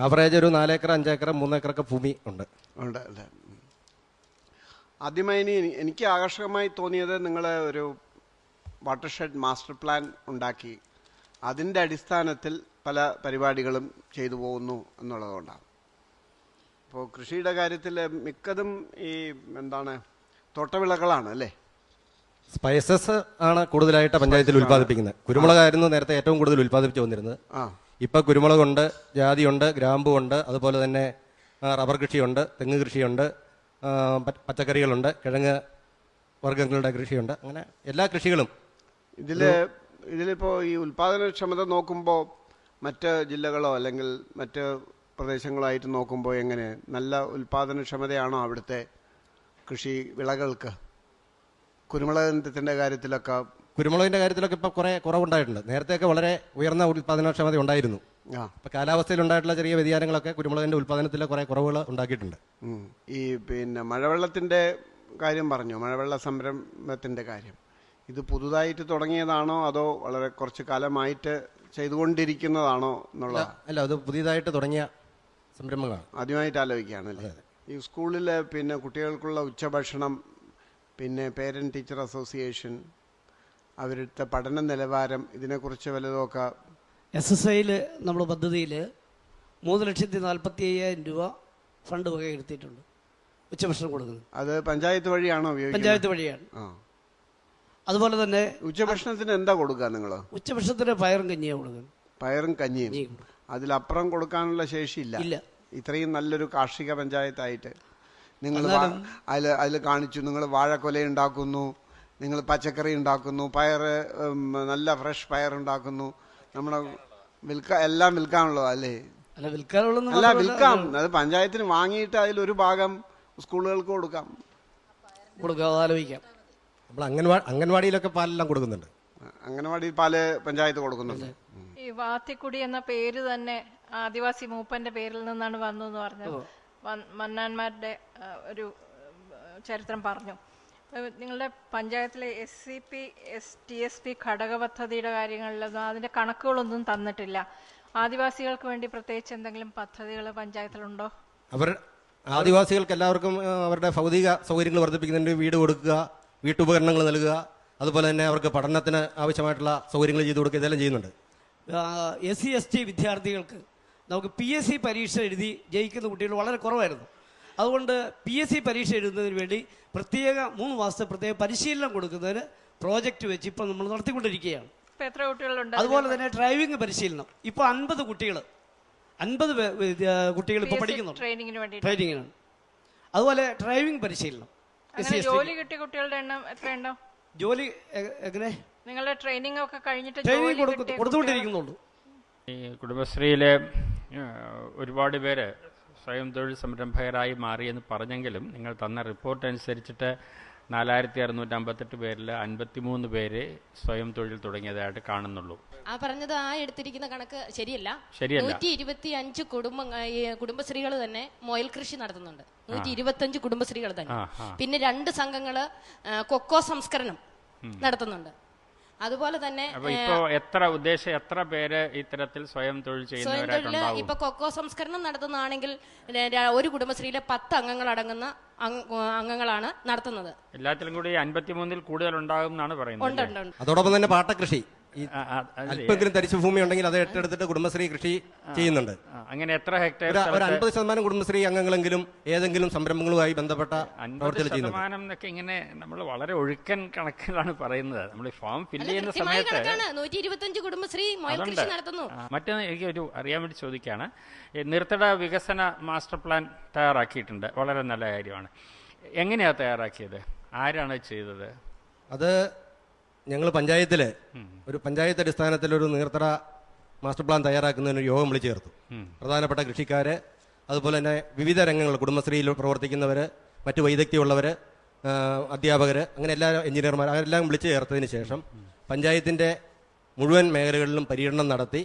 Average ഒരു 4 acre 5 acre 3 ഏക്കറൊക്കെ ഭൂമി ഉണ്ട്. അല്ലേ? ആദ്യമായി എനിക്ക് ആകർഷകമായി തോന്നിയത് നിങ്ങൾ ഒരു വാട്ടർഷെഡ് മാസ്റ്റർ പ്ലാൻ ഉണ്ടാക്കി അതിൻ്റെ അടിസ്ഥാനത്തിൽ പല പരിപാടികളും ചെയ്തു പോകുന്നു എന്നുള്ളതുകൊണ്ടാണ്. ഇപ്പോൾ കൃഷിയുടെ കാര്യത്തിൽ മിക്കതും ഈ തോട്ടവിളകളാണ് അല്ലേ? സ്പൈസസ് ആണ് കൂടുതലായിട്ട് പഞ്ചായത്തിൽ ഉൽപ്പാദിപ്പിക്കുന്നത്. കുരുമുളകായിരുന്നു നേരത്തെ ഏറ്റവും കൂടുതൽ ഉൽപ്പാദിപ്പിച്ചു വന്നിരുന്നത്. ഇപ്പം കുരുമുളകുണ്ട്, ജാതിയുണ്ട്, ഗ്രാമ്പുണ്ട്, അതുപോലെ തന്നെ റബ്ബർ കൃഷിയുണ്ട്, തെങ്ങ് കൃഷിയുണ്ട്, പച്ചക്കറികളുണ്ട്, കിഴങ്ങ് വർഗ്ഗങ്ങളുടെ കൃഷിയുണ്ട്. അങ്ങനെ എല്ലാ കൃഷികളും ഇതിലിപ്പോൾ ഈ ഉൽപാദനക്ഷമത നോക്കുമ്പോൾ മറ്റ് ജില്ലകളോ അല്ലെങ്കിൽ മറ്റ് പ്രദേശങ്ങളോ ആയിട്ട് നോക്കുമ്പോൾ എങ്ങനെ നല്ല ഉൽപാദനക്ഷമതയാണോ അവിടുത്തെ കൃഷി വിളകൾക്ക്? കുരുമുളകിൻ്റെ കാര്യത്തിലൊക്കെ ഇപ്പോൾ കുറേ കുറവുണ്ടായിട്ടുണ്ട്. നേരത്തെയൊക്കെ വളരെ ഉയർന്ന ഉൽപാദനക്ഷമത ഉണ്ടായിരുന്നു. ഇപ്പം കാലാവസ്ഥയിൽ ഉണ്ടായിട്ടുള്ള ചെറിയ വ്യതിയാനങ്ങളൊക്കെ കുരുമുളകിൻ്റെ ഉൽപാദനത്തിൽ കുറേ കുറവുകൾ ഉണ്ടാക്കിയിട്ടുണ്ട്. ഈ മഴവെള്ളത്തിൻ്റെ കാര്യം പറഞ്ഞു, മഴവെള്ള സംരംഭത്തിൻ്റെ കാര്യം, ഇത് പുതുതായിട്ട് തുടങ്ങിയതാണോ അതോ വളരെ കുറച്ച് കാലമായിട്ട് ചെയ്തുകൊണ്ടിരിക്കുന്നതാണോ എന്നുള്ള? അല്ല, അത് പുതിയതായിട്ട് തുടങ്ങിയ സംരംഭങ്ങളാണ്. ആദ്യമായിട്ട് ആലോചിക്കുകയാണല്ലേ? ഈ സ്കൂളിൽ കുട്ടികൾക്കുള്ള ഉച്ചഭക്ഷണം, പേരന്റ് ടീച്ചർ അസോസിയേഷൻ, അവരുടെ പഠന നിലവാരം, ഇതിനെക്കുറിച്ച് വല്ലതൊക്കെ SSIയിൽ നമ്മൾ പദ്ധതിയിൽ 3,45,000 രൂപ ഫണ്ട് വകയിരുത്തിയിട്ടുണ്ട് ഉച്ചഭക്ഷണം കൊടുക്കുന്നത്. അത് പഞ്ചായത്ത് വഴിയാണോ ഉപയോഗിക്കുന്നത്? പഞ്ചായത്ത് വഴിയാണ്. അതുപോലെ തന്നെ ഉച്ചഭക്ഷണത്തിന് എന്താ കൊടുക്കുക നിങ്ങൾ? ഉച്ചഭക്ഷണത്തിന് പയറും കഞ്ഞിയാണ് കൊടുക്കുന്നത്. പയറും കഞ്ഞിയും? അതിലപ്പുറം കൊടുക്കാനുള്ള ശേഷിയില്ല. ഇത്രയും നല്ലൊരു കാർഷിക പഞ്ചായത്തായിട്ട് നിങ്ങൾ അതിൽ കാണിച്ചു. നിങ്ങൾ വാഴക്കൊല ഉണ്ടാക്കുന്നു, നിങ്ങൾ പച്ചക്കറി ഉണ്ടാക്കുന്നു, പയറ് നല്ല ഫ്രഷ് പയർ ഉണ്ടാക്കുന്നു. നമ്മുടെ എല്ലാം വിൽക്കാനുള്ളതോ അല്ലേ? അല്ല, വിൽക്കാം. അത് പഞ്ചായത്തിന് വാങ്ങിയിട്ട് അതിലൊരു ഭാഗം സ്കൂളുകൾക്ക് കൊടുക്കാം. ആലോചിക്കാം. നമ്മൾ അംഗൻവാടിയിലൊക്കെ പാലെല്ലാം കൊടുക്കുന്നുണ്ട്. അംഗൻവാടി പാല് പഞ്ചായത്ത് കൊടുക്കുന്നുണ്ട്. ഈ വാത്തിക്കുടി എന്ന പേര് തന്നെ ആദിവാസി മൂപ്പന്റെ പേരിൽ നിന്നാണ് വന്നു എന്ന് പറഞ്ഞത് മന്നാന്മാരുടെ ഒരു ചരിത്രം പറഞ്ഞു. നിങ്ങളുടെ പഞ്ചായത്തിലെ SCP TSP ഘടക പദ്ധതിയുടെ കാര്യങ്ങളിലൊന്നും അതിന്റെ കണക്കുകളൊന്നും തന്നിട്ടില്ല. ആദിവാസികൾക്ക് വേണ്ടി പ്രത്യേകിച്ച് എന്തെങ്കിലും പദ്ധതികൾ പഞ്ചായത്തിലുണ്ടോ? ആദിവാസികൾക്ക് എല്ലാവർക്കും അവരുടെ ഭൗതിക സൗകര്യങ്ങൾ വർദ്ധിപ്പിക്കുന്നതിന് വീട് കൊടുക്കുക, വീട്ടുപകരണങ്ങൾ നൽകുക, അതുപോലെ തന്നെ അവർക്ക് പഠനത്തിന് ആവശ്യമായിട്ടുള്ള സൗകര്യങ്ങൾ ചെയ്തു കൊടുക്കുക, ഇതെല്ലാം ചെയ്യുന്നുണ്ട്. SC ST വിദ്യാർത്ഥികൾക്ക് നമുക്ക് PSC പരീക്ഷ എഴുതി ജയിക്കുന്ന കുട്ടികൾ വളരെ കുറവായിരുന്നു. അതുകൊണ്ട് PSC പരീക്ഷ എഴുതുന്നതിന് വേണ്ടി പ്രത്യേക 3 മാസത്തെ പ്രത്യേക പരിശീലനം കൊടുക്കുന്നതിന് പ്രോജക്റ്റ് വെച്ച് ഇപ്പോൾ നമ്മൾ നടത്തിക്കൊണ്ടിരിക്കുകയാണ്. എത്ര കുട്ടികളുണ്ട്? അതുപോലെ തന്നെ ഡ്രൈവിംഗ് പരിശീലനം ഇപ്പോൾ 50 കുട്ടികൾ ഇപ്പോൾ പഠിക്കുന്നുണ്ട് ട്രെയിനിങ്ങിനാണ്. അതുപോലെ ഡ്രൈവിംഗ് പരിശീലനം. ജോലി കിട്ടിയ കുട്ടികളുടെ എണ്ണം എത്രയുണ്ടോ? ജോലി എങ്ങനെ? നിങ്ങളുടെ ട്രെയിനിങ് ഒക്കെ കഴിഞ്ഞിട്ട് കൊടുത്തുകൊണ്ടിരിക്കുന്നുള്ളൂ. ഈ കുടുംബശ്രീയിലെ ഒരുപാട് പേര് സ്വയം തൊഴിൽ സംരംഭകരായി മാറിയെന്ന് പറഞ്ഞെങ്കിലും നിങ്ങൾ തന്ന റിപ്പോർട്ട് അനുസരിച്ചിട്ട് 4658 പേരിൽ 53 പേര് സ്വയം തൊഴിൽ തുടങ്ങിയതായിട്ട് കാണുന്നുള്ളൂ. പറഞ്ഞത് എടുത്തിരിക്കുന്ന കണക്ക് ശരിയല്ല. 125 കുടുംബശ്രീകൾ തന്നെ മുയൽ കൃഷി നടത്തുന്നുണ്ട്. 125 കുടുംബശ്രീകൾ തന്നെ. പിന്നെ 2 സംഘങ്ങള് കൊക്കോ സംസ്കരണം നടത്തുന്നുണ്ട്. അതുപോലെ തന്നെ എത്ര പേര് ഇത്തരത്തിൽ സ്വയം തൊഴിൽ ചെയ്യുന്നവരായിട്ടുണ്ടാവും? ഇപ്പൊ കൊക്കോ സംസ്കരണം നടത്തുന്നതാണെങ്കിൽ ഒരു കുടുംബശ്രീയിലെ 10 അംഗങ്ങൾ അടങ്ങുന്ന അംഗങ്ങളാണ് നടത്തുന്നത്. എല്ലാത്തിലും കൂടി 53-ൽ കൂടുതൽ ഉണ്ടാകും എന്നാണ് പറയുന്നത്. അതോടൊപ്പം തന്നെ പാട്ടകൃഷി, അല്പെങ്കിലും തരിശു ഭൂമി ഉണ്ടെങ്കിൽ അത് ഏറ്റെടുത്തിട്ട് കുടുംബശ്രീ കൃഷി ചെയ്യുന്നുണ്ട്. അങ്ങനെ എത്ര ഹെക്ടർ? ഒരു 50% കുടുംബശ്രീ അംഗങ്ങളെങ്കിലും ഏതെങ്കിലും സംരംഭങ്ങളുമായി ബന്ധപ്പെട്ട 50% എന്നൊക്കെ ഇങ്ങനെ നമ്മൾ വളരെ ഒഴുക്കൻ കണക്കുകളാണ് പറയുന്നത്. നമ്മൾ ഫോം ഫില്ല് ചെയ്യുന്ന സമയത്ത് 125 കുടുംബശ്രീ മുയൽ കൃഷി നടത്തുന്നു. മറ്റൊന്ന് എനിക്ക് അറിയാൻ വേണ്ടി ചോദിക്കുകയാണ്. നീർത്തട വികസന മാസ്റ്റർ പ്ലാൻ തയ്യാറാക്കിയിട്ടുണ്ട്, വളരെ നല്ല കാര്യമാണ്. എങ്ങനെയാണ് തയ്യാറാക്കിയത്? ആരാണ് ചെയ്തത്? അത് ഞങ്ങൾ പഞ്ചായത്തിൽ ഒരു പഞ്ചായത്ത് അടിസ്ഥാനത്തിൽ ഒരു നീർത്തട മാസ്റ്റർ പ്ലാൻ തയ്യാറാക്കുന്നതിന് യോഗം വിളിച്ചു ചേർത്തു. പ്രധാനപ്പെട്ട കൃഷിക്കാര്, അതുപോലെ തന്നെ വിവിധ രംഗങ്ങൾ, കുടുംബശ്രീയിൽ പ്രവർത്തിക്കുന്നവർ, മറ്റു വൈദഗ്ധ്യമുള്ളവർ, അധ്യാപകർ, അങ്ങനെ എല്ലാ എഞ്ചിനീയർമാർ, അവരെല്ലാം വിളിച്ചു ചേർത്തതിന് ശേഷം പഞ്ചായത്തിൻ്റെ മുഴുവൻ മേഖലകളിലും പര്യടനം നടത്തി.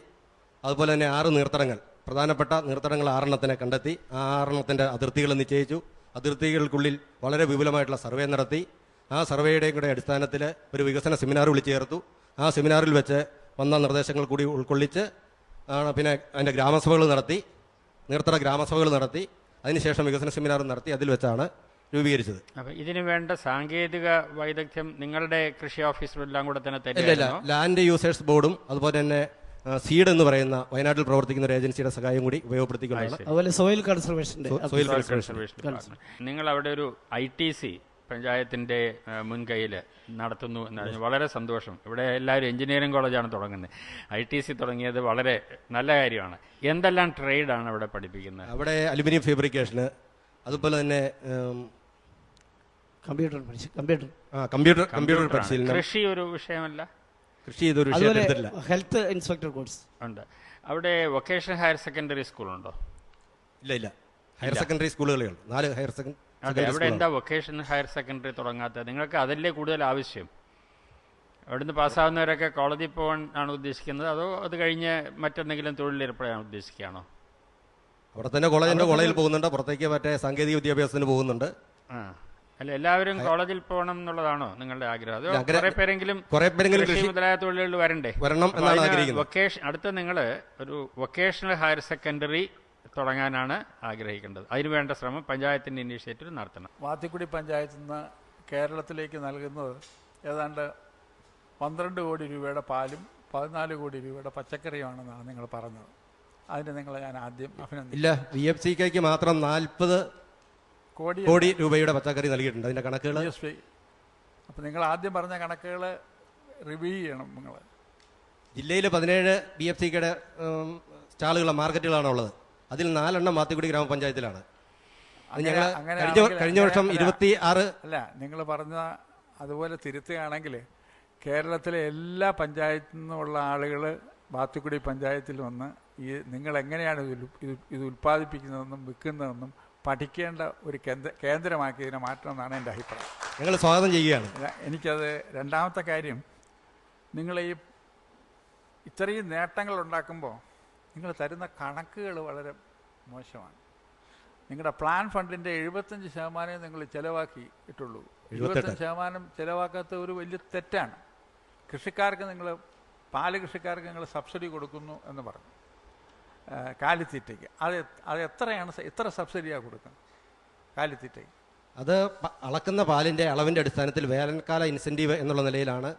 അതുപോലെ തന്നെ 6 നീർത്തടങ്ങൾ, പ്രധാനപ്പെട്ട നീർത്തടങ്ങൾ 6 കണ്ടെത്തി. ആ 6 അതിർത്തികൾ നിശ്ചയിച്ചു. അതിർത്തികൾക്കുള്ളിൽ വളരെ വിപുലമായിട്ടുള്ള സർവേ നടത്തി. ആ സർവേയുടെയും കൂടെ അടിസ്ഥാനത്തിൽ ഒരു വികസന സെമിനാർ വിളിച്ചു ചേർത്തു. ആ സെമിനാറിൽ വെച്ച് വന്ന നിർദ്ദേശങ്ങൾ കൂടി ഉൾക്കൊള്ളിച്ച് പിന്നെ അതിൻ്റെ ഗ്രാമസഭകൾ നടത്തി. നീർത്തറ ഗ്രാമസഭകൾ നടത്തി അതിനുശേഷം വികസന സെമിനാർ നടത്തി അതിൽ വെച്ചാണ് രൂപീകരിച്ചത്. അപ്പോൾ ഇതിന് വേണ്ട സാങ്കേതിക വൈദഗ്ധ്യം നിങ്ങളുടെ കൃഷി ഓഫീസറെല്ലാം കൂടെ തന്നെ ഇല്ല തന്നെയായിരുന്നോ? ലാൻഡ് യൂസേഴ്സ് ബോർഡും അതുപോലെ തന്നെ സീഡ് എന്ന് പറയുന്ന വയനാട്ടിൽ പ്രവർത്തിക്കുന്ന ഒരു ഏജൻസിയുടെ സഹായം കൂടി ഉപയോഗപ്പെടുത്തിക്കൊണ്ടാണ്. അതുപോലെ സോയിൽ കൺസർവേഷന്റെ സോയിൽ കൺസർവേഷൻ ഡിപ്പാർട്ട്മെന്റ്. നിങ്ങൾ അവിടെ ഒരു ITC പഞ്ചായത്തിന്റെ മുൻകൈയിൽ നടത്തുന്നു എന്നറിഞ്ഞു വളരെ സന്തോഷം. ഇവിടെ എല്ലാവരും എഞ്ചിനീയറിംഗ് കോളേജാണ് തുടങ്ങുന്നത്. ITC തുടങ്ങിയത് വളരെ നല്ല കാര്യമാണ്. എന്തെല്ലാം ട്രേഡാണ് അവിടെ പഠിപ്പിക്കുന്നത്? അവിടെ അലുമിനിയം ഫാബ്രിക്കേഷന്, അതുപോലെ തന്നെ കമ്പ്യൂട്ടർ പരിശീലനം. കൃഷി ഒരു വിഷയമല്ല? കൃഷി ഇതൊരു വിഷയം എടുത്തിട്ടില്ല. ഹെൽത്ത് ഇൻസ്പെക്ടർ കോഴ്സ് ഉണ്ട്. അവിടെ വൊക്കേഷണൽ ഹയർ സെക്കൻഡറി സ്കൂളുണ്ടോ? ഇല്ല ഹയർ സെക്കൻഡറി സ്കൂളുകളേ ഉള്ളൂ. 4 ഹയർ അതെ. സെക്കൻഡറി അവിടെ എന്താ വൊക്കേഷണൽ ഹയർ സെക്കൻഡറി തുടങ്ങാത്തത്? നിങ്ങൾക്ക് അതല്ലേ കൂടുതൽ ആവശ്യം? അവിടുന്ന് പാസ്സാവുന്നവരൊക്കെ കോളേജിൽ പോകാൻ ആണ് ഉദ്ദേശിക്കുന്നത്, അതോ അത് കഴിഞ്ഞ് മറ്റെന്തെങ്കിലും തൊഴിലേർപ്പെടാൻ ഉദ്ദേശിക്കുകയാണോ? അവിടെ തന്നെ കോളേജിൽ പോകുന്നുണ്ട്, പുറത്തേക്ക് മറ്റേ സാങ്കേതിക വിദ്യാഭ്യാസത്തിന് പോകുന്നുണ്ട്. അല്ല, എല്ലാവരും കോളേജിൽ പോകണം എന്നുള്ളതാണോ നിങ്ങളുടെ ആഗ്രഹം? അതോ കുറെ പേരെങ്കിലും കൃഷി മുതലായ തൊഴിലുകളിൽ വരണം എന്നാണ് ആഗ്രഹിക്കുന്നത്. അടുത്ത നിങ്ങൾ ഒരു വൊക്കേഷണൽ ഹയർ സെക്കൻഡറി തുടങ്ങാനാണ് ആഗ്രഹിക്കേണ്ടത്. അതിനുവേണ്ട ശ്രമം പഞ്ചായത്തിന്റെ ഇനീഷ്യേറ്റീവ് നടത്തണം. വാത്തിക്കുടി പഞ്ചായത്തിൽ നിന്ന് കേരളത്തിലേക്ക് നൽകുന്നത് ഏതാണ്ട് 12 കോടി രൂപയുടെ പാലും 14 കോടി രൂപയുടെ പച്ചക്കറിയുമാണെന്നാണ് നിങ്ങൾ പറഞ്ഞത്. അതിന് നിങ്ങളെ ഞാൻ ആദ്യം അഭിനന്ദിക്കുന്നു. ഇല്ല, VFCK മാത്രം 40 കോടി രൂപയുടെ പച്ചക്കറി നൽകിയിട്ടുണ്ട്. അതിന്റെ കണക്കുകൾ അപ്പം നിങ്ങൾ ആദ്യം പറഞ്ഞ കണക്കുകൾ റിവ്യൂ ചെയ്യണം. നിങ്ങൾ ജില്ലയിൽ 17 VFCKയുടെ മാർക്കറ്റുകളാണ് ഉള്ളത്. അതിൽ 4 എണ്ണം വാത്തിക്കുടി ഗ്രാമപഞ്ചായത്തിലാണ്. കഴിഞ്ഞ വർഷം 26 അല്ല, നിങ്ങൾ പറഞ്ഞ അതുപോലെ തിരുത്തുകയാണെങ്കിൽ കേരളത്തിലെ എല്ലാ പഞ്ചായത്തിൽ നിന്നുള്ള ആളുകൾ വാത്തിക്കുടി പഞ്ചായത്തിൽ വന്ന് നിങ്ങൾ എങ്ങനെയാണ് ഇത് ഉൽപ്പാദിപ്പിക്കുന്നതെന്നും വിൽക്കുന്നതെന്നും പഠിക്കേണ്ട ഒരു കേന്ദ്രമാക്കി ഇതിനെ മാറ്റണമെന്നാണ് എൻ്റെ അഭിപ്രായം. ഞങ്ങൾ സ്വാഗതം ചെയ്യുകയാണ്. എനിക്കത് രണ്ടാമത്തെ കാര്യം, നിങ്ങൾ ഇത്രയും നേട്ടങ്ങൾ ഉണ്ടാക്കുമ്പോൾ നിങ്ങൾ തരുന്ന കണക്കുകൾ വളരെ മോശമാണ്. നിങ്ങളുടെ പ്ലാൻ ഫണ്ടിൻ്റെ 75% നിങ്ങൾ ചിലവാക്കിയിട്ടുള്ളൂ. 75% ചിലവാക്കാത്ത ഒരു വലിയ തെറ്റാണ്. പാല് കൃഷിക്കാർക്ക് നിങ്ങൾ സബ്സിഡി കൊടുക്കുന്നു എന്ന് പറഞ്ഞു, കാലിത്തീറ്റയ്ക്ക്. അത് എത്ര സബ്സിഡിയാണ് കൊടുക്കുന്നത് കാലിത്തീറ്റയ്ക്ക്? അത് അളക്കുന്ന പാലിന്റെ അളവിന്റെ അടിസ്ഥാനത്തിൽ വേനൽക്കാല ഇൻസെന്റീവ് എന്നുള്ള നിലയിലാണ്.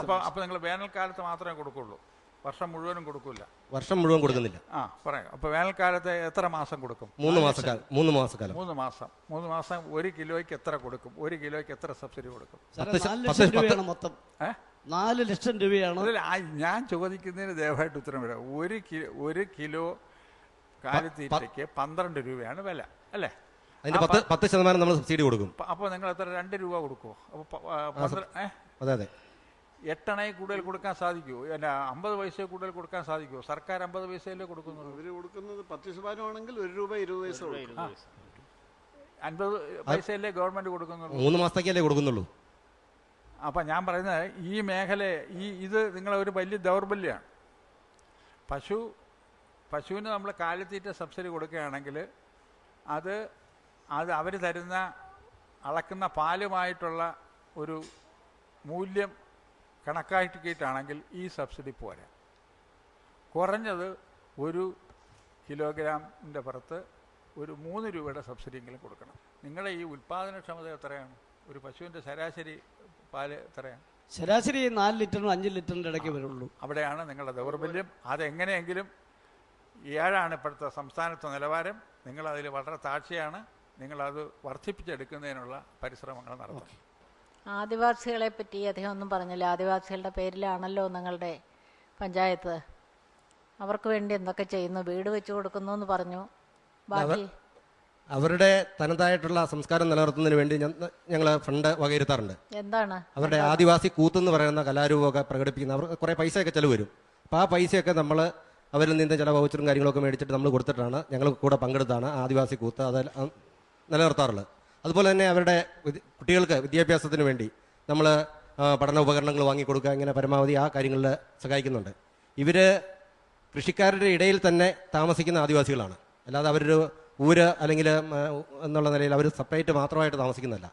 അപ്പോൾ നിങ്ങൾ വേനൽക്കാലത്ത് മാത്രമേ കൊടുക്കുള്ളൂ, വർഷം മുഴുവനും കൊടുക്കില്ല? വർഷം മുഴുവൻ കൊടുക്കുന്നില്ല. പറയാം. അപ്പോൾ വേനൽക്കാലത്ത് എത്ര മാസം കൊടുക്കും? 3 മാസക്കാലം. 3 മാസം 1 കിലോയ്ക്ക് എത്ര കൊടുക്കും? 1 കിലോയ്ക്ക് എത്ര സബ്സിഡി കൊടുക്കും? 4 ലക്ഷം രൂപയാണ്. ഞാൻ ചോദിക്കുന്നതിന് ദയവായിട്ട് ഉത്തരം വരാം. 1 കിലോ കാലിത്തീറ്റയ്ക്ക് 12 രൂപയാണ് വില, അല്ലേ? അതിന്റെ 10% നമ്മൾ സബ്സിഡി കൊടുക്കും. അപ്പോൾ നിങ്ങൾ എത്ര 2 രൂപ കൊടുക്കുമോ? അതെ അതെ. 8 അണയിൽ കൂടുതൽ കൊടുക്കാൻ സാധിക്കുമോ? 50 പൈസ കൂടുതൽ കൊടുക്കാൻ സാധിക്കുമോ? സർക്കാർ 50 പൈസയിലേ കൊടുക്കുന്നുള്ളൂ. ഇവർ കൊടുക്കുന്നത് 10% ആണെങ്കിൽ 1 രൂപ 20 പൈസ 50 പൈസയല്ലേ ഗവൺമെന്റ് കൊടുക്കുന്നുള്ളൂ? 3 മാസത്തേക്കല്ലേ കൊടുക്കുന്നുള്ളൂ. അപ്പം ഞാൻ പറയുന്നത് ഈ മേഖല ഇത് നിങ്ങളൊരു വലിയ ദൗർബല്യമാണ്. പശുവിന് നമ്മൾ കാലിത്തീറ്റ സബ്സിഡി കൊടുക്കുകയാണെങ്കിൽ അത് അവർ തരുന്ന അളക്കുന്ന പാലുമായിട്ടുള്ള ഒരു മൂല്യം കണക്കാക്കിയിട്ടാണെങ്കിൽ ഈ സബ്സിഡി പോരാ. കുറഞ്ഞത് 1 കിലോഗ്രാമിൻ്റെ പുറത്ത് ഒരു 3 രൂപയുടെ സബ്സിഡിയെങ്കിലും കൊടുക്കണം. നിങ്ങളുടെ ഈ ഉൽപ്പാദനക്ഷമത എത്രയാണ്? ഒരു പശുവിൻ്റെ ശരാശരി പാല് എത്രയാണ്? ശരാശരി 4 ലിറ്ററിനും 5 ലിറ്ററിൻ്റെ ഇടയ്ക്ക് വരുള്ളൂ. അവിടെയാണ് നിങ്ങളുടെ ദൗർബല്യം. അതെങ്ങനെയെങ്കിലും 7 ഇപ്പോഴത്തെ സംസ്ഥാനത്തെ നിലവാരം. നിങ്ങളതിൽ വളരെ താഴ്ചയാണ്. നിങ്ങളത് വർദ്ധിപ്പിച്ചെടുക്കുന്നതിനുള്ള പരിശ്രമങ്ങൾ നടത്തണം. ആദിവാസികളെ പറ്റി അദ്ദേഹം ഒന്നും പറഞ്ഞില്ല. ആദിവാസികളുടെ പേരിലാണല്ലോ നിങ്ങളുടെ പഞ്ചായത്ത്. അവർക്ക് വേണ്ടി എന്തൊക്കെ ചെയ്യുന്നു? വീട് വെച്ച് കൊടുക്കുന്നു എന്ന് പറഞ്ഞു. ബാക്കി അവരുടെ തനതായിട്ടുള്ള സംസ്കാരം നിലനിർത്തുന്നതിന് വേണ്ടി ഞങ്ങൾ ഫണ്ട് വകയിരുത്താറുണ്ട്. എന്താണ് അവരുടെ ആദിവാസി കൂത്തെന്ന് പറയുന്ന കലാരൂപമൊക്കെ പ്രകടിപ്പിക്കുന്ന അവർക്ക് കുറേ പൈസയൊക്കെ ചിലവ് വരും. അപ്പോൾ ആ പൈസയൊക്കെ നമ്മൾ അവരിൽ നിന്ന് ചില വൗച്ചറും കാര്യങ്ങളൊക്കെ മേടിച്ചിട്ട് നമ്മൾ കൊടുത്തിട്ടാണ് ഞങ്ങൾ കൂടെ പങ്കെടുത്താണ് ആദിവാസി കൂത്ത് അത് നിലനിർത്താറുള്ളത്. അതുപോലെ തന്നെ അവരുടെ കുട്ടികൾക്ക് വിദ്യാഭ്യാസത്തിന് വേണ്ടി നമ്മൾ പഠന ഉപകരണങ്ങൾ വാങ്ങിക്കൊടുക്കുക, ഇങ്ങനെ പരമാവധി ആ കാര്യങ്ങളിൽ സഹായിക്കുന്നുണ്ട്. ഇവർ കൃഷിക്കാരുടെ ഇടയിൽ തന്നെ താമസിക്കുന്ന ആദിവാസികളാണ്. അല്ലാതെ അവരൊരു ഊര് അല്ലെങ്കിൽ എന്നുള്ള നിലയിൽ അവർ സെപ്പറേറ്റ് മാത്രമായിട്ട് താമസിക്കുന്നില്ല.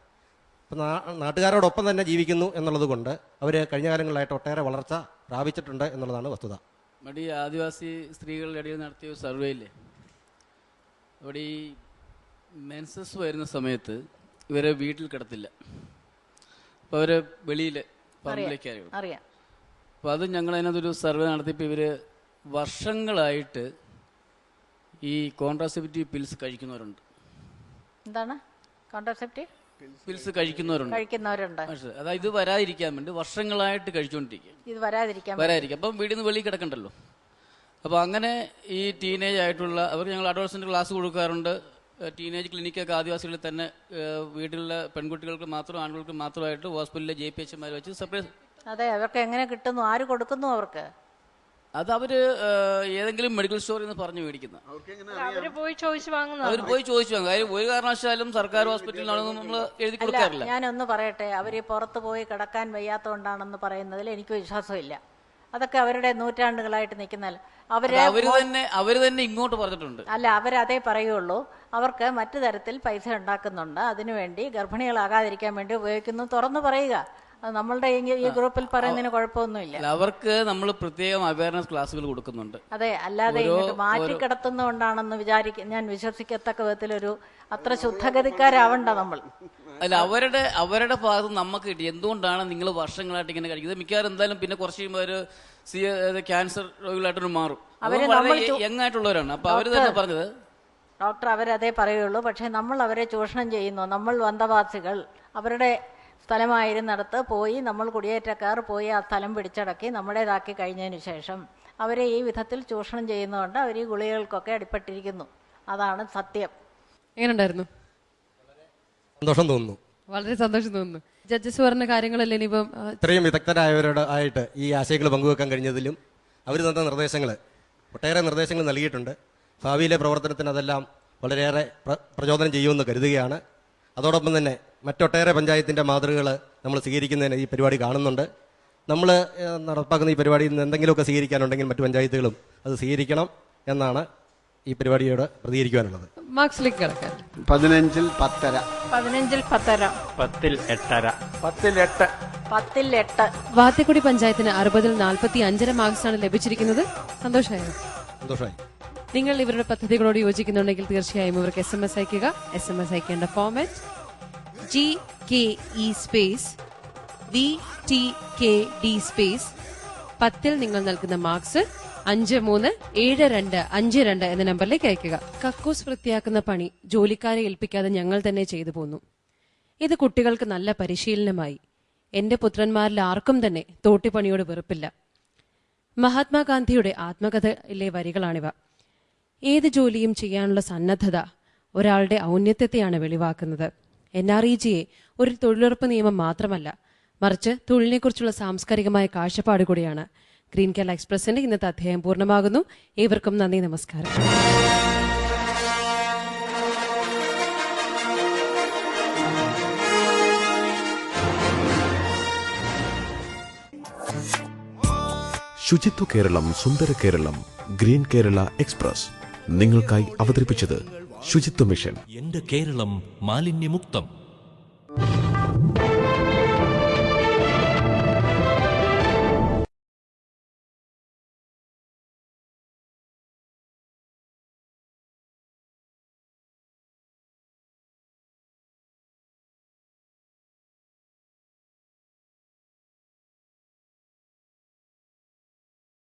അപ്പം നാട്ടുകാരോടൊപ്പം തന്നെ ജീവിക്കുന്നു എന്നുള്ളത് കൊണ്ട് അവർ കഴിഞ്ഞ കാലങ്ങളിലായിട്ട് ഒട്ടേറെ വളർച്ച പ്രാപിച്ചിട്ടുണ്ട് എന്നുള്ളതാണ് വസ്തുത. മടി ആദിവാസി സ്ത്രീകളുടെ ഇടയിൽ നടത്തിയ സർവേയില്ലേ അവിടെ ഈ മെൻസസ് വരുന്ന സമയത്ത് ഇവരെ വീട്ടിൽ കിടത്തില്ല, അപ്പോൾ അവരെ വെളിയിൽ പറമ്പിലേക്കായിരുന്നു. അറിയാം. അപ്പോൾ അത് ഞങ്ങൾ അതിനകത്തൊരു സർവേ നടത്തിയപ്പോൾ ഇവർ വർഷങ്ങളായിട്ട് ഈ കോൺട്രാസെപ്റ്റീവ് പിൽസ് കഴിക്കുന്നവരുണ്ട്. എന്താണ് കോൺട്രാസെപ്റ്റീവ് പിൽസ് കഴിക്കുന്നവരുണ്ട്. അതായത് ഇത് വരാതിരിക്കാൻ വേണ്ടി വർഷങ്ങളായിട്ട് കഴിച്ചുകൊണ്ടിരിക്കുക, ഇത് വരാതിരിക്കാൻ. അപ്പം വീട്ടിൽ നിന്ന് വെളിയിൽ കിടക്കണ്ടല്ലോ. അപ്പോൾ അങ്ങനെ ഈ ടീനേജ് ആയിട്ടുള്ള അവർക്ക് ഞങ്ങൾ അഡോളസെന്റ് ക്ലാസ് കൊടുക്കാറുണ്ട്. ടീനേജ് ക്ലിനിക്കൊക്കെ ആദിവാസികളിൽ തന്നെ വീട്ടിലുള്ള പെൺകുട്ടികൾക്ക് മാത്രം ആൺകുട്ടികൾക്ക് മാത്രമായിട്ട് ഹോസ്പിറ്റലിലെ JPHമാർ വെച്ച് സെപ്പറേറ്റ്. അതെ, അവർക്ക് എങ്ങനെ കിട്ടുന്നു, ആര് കൊടുക്കുന്നു അവർക്ക്? അത് അവര് ഏതെങ്കിലും മെഡിക്കൽ സ്റ്റോറിൽ നിന്ന് പറഞ്ഞു മേടിക്കുന്ന, അവര് പോയി ചോദിച്ചു വാങ്ങുന്നു. കാര്യം ഒരു കാരണവശാലും സർക്കാർ ഹോസ്പിറ്റലിലാണെന്ന് നമ്മൾ എഴുതി കൊടുക്കാറില്ല. ഞാനൊന്ന് പറയട്ടെ, അവര് പുറത്ത് പോയി കിടക്കാൻ വയ്യാത്തതുകൊണ്ടാണെന്ന് പറയുന്നതിൽ എനിക്ക് വിശ്വാസമില്ല. അതൊക്കെ അവരുടെ നൂറ്റാണ്ടുകളായിട്ട് നിൽക്കുന്ന അവര് തന്നെ ഇങ്ങോട്ട് പറഞ്ഞിട്ടുണ്ട്. അല്ല, അവരതേ പറയുള്ളൂ. അവർക്ക് മറ്റു തരത്തിൽ പൈസ ഉണ്ടാക്കുന്നുണ്ട്, അതിനുവേണ്ടി ഗർഭിണികളാകാതിരിക്കാൻ വേണ്ടി ഉപയോഗിക്കുന്നു, തുറന്നു പറയുക. അത് നമ്മളുടെ ഈ ഗ്രൂപ്പിൽ പറയുന്നതിന് കുഴപ്പമൊന്നുമില്ല. അവർക്ക് നമ്മൾ പ്രത്യേകം അവയർനെസ് ക്ലാസ്സുകൾ കൊടുക്കുന്നുണ്ട്. അതെ, അല്ലാതെ ഇങ്ങോട്ട് മാറ്റിക്കിടത്തുന്നതുകൊണ്ടാണെന്ന് ഞാൻ വിശ്വസിക്കത്തക്ക വിധത്തിലൊരു അത്ര ശുദ്ധഗതിക്കാരാവണ്ട നമ്മൾ. അല്ല, അവരുടെ ഭാഗത്ത് നമുക്ക് കിട്ടി. എന്തുകൊണ്ടാണ് നിങ്ങൾ വർഷങ്ങളായിട്ട് ഇങ്ങനെ കഴിക്കുന്നത്? മിക്കവാറും എന്തായാലും പിന്നെ കുറച്ച് കഴിയുമ്പോൾ ഒരു ക്യാൻസർ രോഗികളായിട്ടൊരു മാറും. യങ്ങായിട്ടുള്ളവരാണ്. അപ്പൊ അവര് തന്നെ പറഞ്ഞത്, ഡോക്ടർ അവരതേ പറയുള്ളൂ. പക്ഷെ നമ്മൾ അവരെ ചൂഷണം ചെയ്യുന്നു. നമ്മൾ വന്തവാസികൾ അവരുടെ സ്ഥലമായിരുന്നിടത്ത് പോയി, നമ്മൾ കുടിയേറ്റക്കാർ പോയി ആ സ്ഥലം പിടിച്ചടക്കി നമ്മുടേതാക്കി കഴിഞ്ഞതിന് ശേഷം അവരെ ഈ വിധത്തിൽ ചൂഷണം ചെയ്യുന്നതുകൊണ്ട് അവർ ഈ ഗുളികകൾക്കൊക്കെ അടിപ്പെട്ടിരിക്കുന്നു. അതാണ് സത്യം. എങ്ങനെ ഉണ്ടായിരുന്നു? സന്തോഷം തോന്നുന്നു. വളരെ സന്തോഷം തോന്നുന്നു. ജഡ്ജസ് പറഞ്ഞ കാര്യങ്ങളല്ലേ ഇനിയിപ്പം ഇത്രയും വിദഗ്ധരായവരുടെ ആയിട്ട് ഈ ആശയങ്ങൾ പങ്കുവെക്കാൻ കഴിഞ്ഞതിലും അവർ തന്ന നിർദ്ദേശങ്ങൾ, ഒട്ടേറെ നിർദ്ദേശങ്ങൾ നൽകിയിട്ടുണ്ട്. ഭാവിയിലെ പ്രവർത്തനത്തിന് അതെല്ലാം വളരെയേറെ പ്രചോദനം ചെയ്യുമെന്ന് കരുതുകയാണ്. അതോടൊപ്പം തന്നെ മറ്റൊട്ടേറെ പഞ്ചായത്തിൻ്റെ മാതൃകകൾ നമ്മൾ സ്വീകരിക്കുന്നതിന് ഈ പരിപാടി കാണുന്നുണ്ട്. നമ്മൾ നടപ്പാക്കുന്ന ഈ പരിപാടിയിൽ നിന്ന് എന്തെങ്കിലുമൊക്കെ സ്വീകരിക്കാനുണ്ടെങ്കിൽ മറ്റു പഞ്ചായത്തുകളും അത് സ്വീകരിക്കണം എന്നാണ് ഈ പരിപാടിയോട് പ്രതികരിക്കുവാനുള്ളത്. മാർക്സിലേക്ക് കിടക്കാൻ 15-ൽ 10.5. 15-ൽ 10.5. 10-ൽ 8.5. 10-ൽ 8. വാത്തിക്കുടി പഞ്ചായത്തിന് 60-ൽ 45.5 മാർക്സാണ് ലഭിച്ചിരിക്കുന്നത്. സന്തോഷമായി. നിങ്ങൾ ഇവരുടെ പദ്ധതികളോട് യോജിക്കുന്നുണ്ടെങ്കിൽ തീർച്ചയായും ഇവർക്ക് SMS അയക്കുക. SMS അയക്കേണ്ട format GKE space VTKD space 10-ൽ നിങ്ങൾ നൽകുന്ന മാർക്സ് 537252 എന്ന നമ്പറിലേക്ക് അയക്കുക. കക്കൂസ് വൃത്തിയാക്കുന്ന പണി ജോലിക്കാരെ ഏൽപ്പിക്കാതെ ഞങ്ങൾ തന്നെ ചെയ്തു പോന്നു. ഇത് കുട്ടികൾക്ക് നല്ല പരിശീലനമായി. എന്റെ പുത്രന്മാരിൽ ആർക്കും തന്നെ തോട്ടിപ്പണിയോട് വെറുപ്പില്ല. മഹാത്മാഗാന്ധിയുടെ ആത്മകഥയിലെ വരികളാണിവ. ഏത് ജോലിയും ചെയ്യാനുള്ള സന്നദ്ധത ഒരാളുടെ ഔന്നത്യത്തെയാണ് വെളിവാക്കുന്നത്. NREGA ഒരു തൊഴിലുറപ്പ് നിയമം മാത്രമല്ല, മറിച്ച് തൊഴിലിനെക്കുറിച്ചുള്ള സാംസ്കാരികമായ കാഴ്ചപ്പാട് കൂടിയാണ്. ഗ്രീൻ കേരള എക്സ്പ്രസിന്റെ ഇന്നത്തെ അധ്യായം പൂർണ്ണമാകുന്നു. ഏവർക്കും നന്ദി, നമസ്കാരം. ശുചിത്വ കേരളം, സുന്ദര കേരളം, ഗ്രീൻ കേരള എക്സ്പ്രസ് നിങ്ങൾക്കായി അവതരിപ്പിച്ചത് ശുചിത്വ മിഷൻ. എന്റെ കേരളം മാലിന്യമുക്തം.